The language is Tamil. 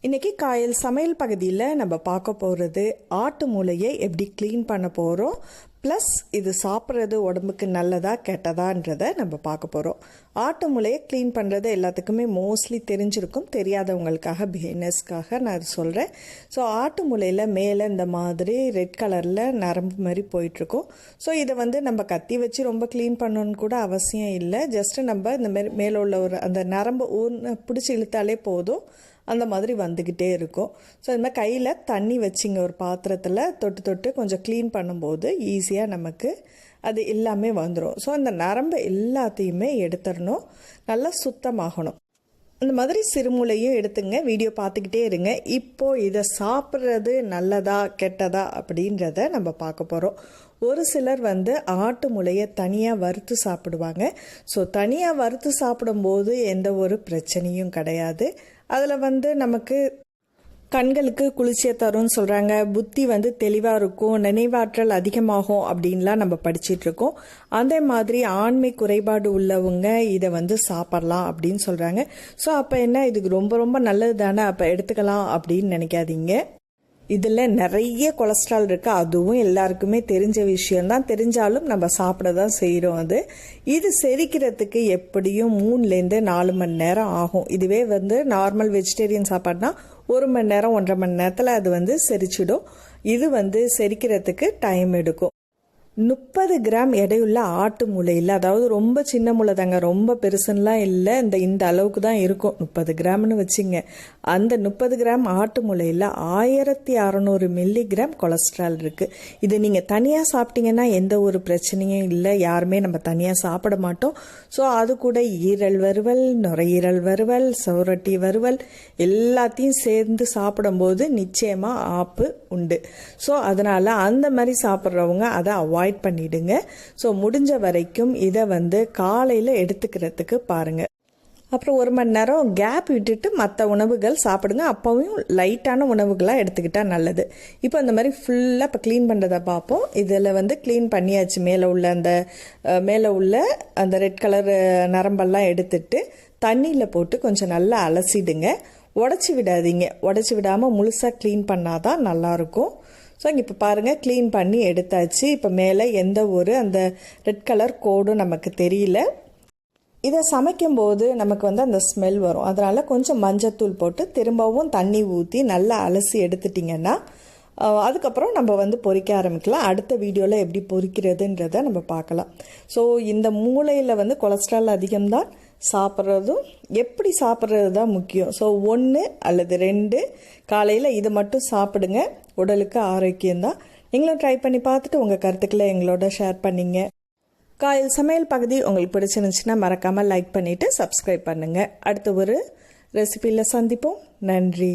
இன்றைக்கி காயல் சமையல் பகுதியில் நம்ம பார்க்க போகிறது ஆட்டு மூளையை எப்படி க்ளீன் பண்ண போகிறோம், ப்ளஸ் இது சாப்பிட்றது உடம்புக்கு நல்லதா கெட்டதான்றதை நம்ம பார்க்க போகிறோம். ஆட்டு மூளையை க்ளீன் பண்ணுறது எல்லாத்துக்குமே மோஸ்ட்லி தெரிஞ்சிருக்கும். தெரியாதவங்களுக்காக பிகினர்ஸ்க்காக நான் அது சொல்கிறேன். ஸோ ஆட்டு மூளையில் மேலே இந்த மாதிரி ரெட் கலரில் நரம்பு மாதிரி போயிட்டுருக்கும். ஸோ இதை நம்ம கத்தி வச்சு ரொம்ப க்ளீன் பண்ணணுன்னு கூட அவசியம் இல்லை. ஜஸ்ட்டு நம்ம இந்த மாதிரி மேலே உள்ள ஒரு அந்த நரம்பு பிடிச்சி இழுத்தாலே போதும், அந்த மாதிரி வந்துக்கிட்டே இருக்கும். ஸோ இந்த மாதிரி கையில் தண்ணி வச்சிங்க ஒரு பாத்திரத்தில் தொட்டு தொட்டு கொஞ்சம் க்ளீன் பண்ணும்போது ஈஸியாக நமக்கு அது எல்லாமே வந்துடும். ஸோ அந்த நரம்பு எல்லாத்தையுமே எடுத்துடணும், நல்லா சுத்தமாகணும். அந்த மாதிரி சிறுமூளையும் எடுத்துங்க, வீடியோ பார்த்துக்கிட்டே இருங்க. இப்போது இதை சாப்பிட்றது நல்லதா கெட்டதா அப்படின்றத நம்ம பார்க்க போகிறோம். ஒரு சிலர் ஆட்டு மூளையை தனியாக வறுத்து சாப்பிடுவாங்க. ஸோ தனியாக வறுத்து சாப்பிடும்போது எந்த ஒரு பிரச்சனையும் கிடையாது. அதில் நமக்கு கண்களுக்கு குளிர்ச்சியை தரும்னு சொல்கிறாங்க, புத்தி தெளிவாக இருக்கும், நினைவாற்றல் அதிகமாகும் அப்படின்லாம் நம்ம படிச்சிட்ருக்கோம். அதே மாதிரி ஆண்மை குறைபாடு உள்ளவங்க இதை சாப்பிட்லாம் அப்படின்னு சொல்கிறாங்க. ஸோ அப்போ என்ன, இதுக்கு ரொம்ப ரொம்ப நல்லது தானே, அப்போ எடுத்துக்கலாம் அப்படின்னு நினைக்காதீங்க. இதில் நிறைய கொலஸ்ட்ரால் இருக்குது, அதுவும் எல்லாருக்குமே தெரிஞ்ச விஷயம்தான். தெரிஞ்சாலும் நம்ம சாப்பிட தான் செய்கிறோம். இது செரிக்கிறதுக்கு எப்படியும் 3லேருந்து 4 மணி நேரம் ஆகும். இதுவே நார்மல் வெஜிடேரியன் சாப்பாடுனா 1 மணி நேரம் 1.5 மணி நேரத்தில் அது செரிச்சிடும். இது செரிக்கிறதுக்கு டைம் எடுக்கும். 30 கிராம் எடையுள்ள ஆட்டு மூளையில், அதாவது ரொம்ப சின்ன மூளை தாங்க, ரொம்ப பெருசுன்னெலாம் இல்லை, இந்த அளவுக்கு தான் இருக்கும், 30 கிராம்னு வச்சுங்க. அந்த 30 கிராம் ஆட்டு மூளையில் 1600 மில்லிகிராம் கொலஸ்ட்ரால் இருக்குது. இது நீங்கள் தனியாக சாப்பிட்டீங்கன்னா எந்த ஒரு பிரச்சனையும் இல்லை, யாருமே நம்ம தனியாக சாப்பிட மாட்டோம். ஸோ அது கூட ஈரல் வறுவல், நுரையீரல் வறுவல், சௌரட்டி வறுவல் எல்லாத்தையும் சேர்ந்து சாப்பிடும்போது நிச்சயமாக ஆப்பு உண்டு. ஸோ அதனால் அந்த மாதிரி சாப்பிட்றவங்க அதை அவாய்ட் பண்ணிடுங்க. ஸோ முடிஞ்ச வரைக்கும் இதை காலையில் எடுத்துக்கிறதுக்கு பாருங்கள். அப்புறம் 1 மணி நேரம் கேப் விட்டுட்டு மற்ற உணவுகள் சாப்பிடுங்க. அப்போவும் லைட்டான உணவுகளாக எடுத்துக்கிட்டால் நல்லது. இப்போ அந்த மாதிரி ஃபுல்லாக இப்போ க்ளீன் பண்ணுறதை பார்ப்போம். இதில் க்ளீன் பண்ணியாச்சு. மேலே உள்ள அந்த ரெட் கலர் நரம்பெல்லாம் எடுத்துட்டு தண்ணியில் போட்டு கொஞ்சம் நல்லா அலசிடுங்க. உடச்சி விடாதீங்க. உடச்சி விடாமல் முழுசாக க்ளீன் பண்ணாதான் நல்லாயிருக்கும். ஸோ இங்கே இப்போ பாருங்கள், க்ளீன் பண்ணி எடுத்தாச்சு. இப்போ மேலே எந்த ஒரு அந்த ரெட் கலர் கோடும் நமக்கு தெரியல. இதை சமைக்கும்போது நமக்கு அந்த ஸ்மெல் வரும். அதனால் கொஞ்சம் மஞ்சத்தூள் போட்டு திரும்பவும் தண்ணி ஊற்றி நல்லா அலசி எடுத்துட்டிங்கன்னா அதுக்கப்புறம் நம்ம பொரிக்க ஆரம்பிக்கலாம். அடுத்த வீடியோவில் எப்படி பொரிக்கிறதுன்றதை நம்ம பார்க்கலாம். ஸோ இந்த மூளையில் கொலஸ்ட்ரால் அதிகம்தான், சாப்பிட்றதும் எப்படி சாப்பிட்றது தான் முக்கியம். ஸோ 1 அல்லது 2 காலையில் இது மட்டும் சாப்பிடுங்க, உடலுக்கு ஆரோக்கியம்தான். நீங்களும் ட்ரை பண்ணி பார்த்துட்டு உங்கள் கருத்துக்களை எங்களோட ஷேர் பண்ணிங்க. காயல் சமையல் பகுதி உங்களுக்கு பிடிச்சிருந்துச்சுன்னா மறக்காமல் லைக் பண்ணிவிட்டு சப்ஸ்கிரைப் பண்ணுங்கள். அடுத்த ஒரு ரெசிபியில் சந்திப்போம். நன்றி.